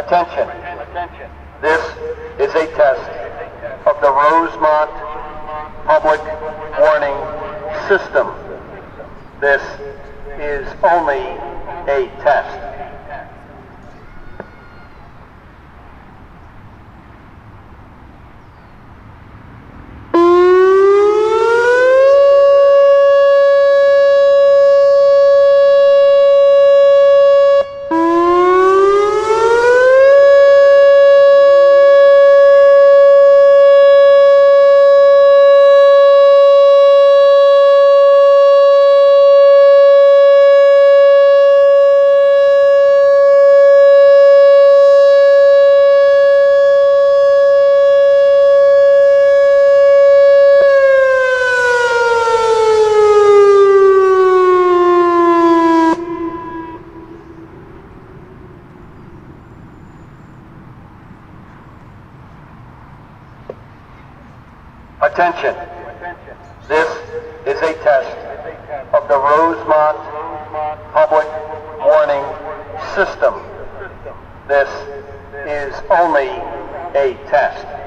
Attention. This is a test of the Rosemont public warning system. This is only a test. Attention. This is a test of the Rosemont public warning system. This is only a test.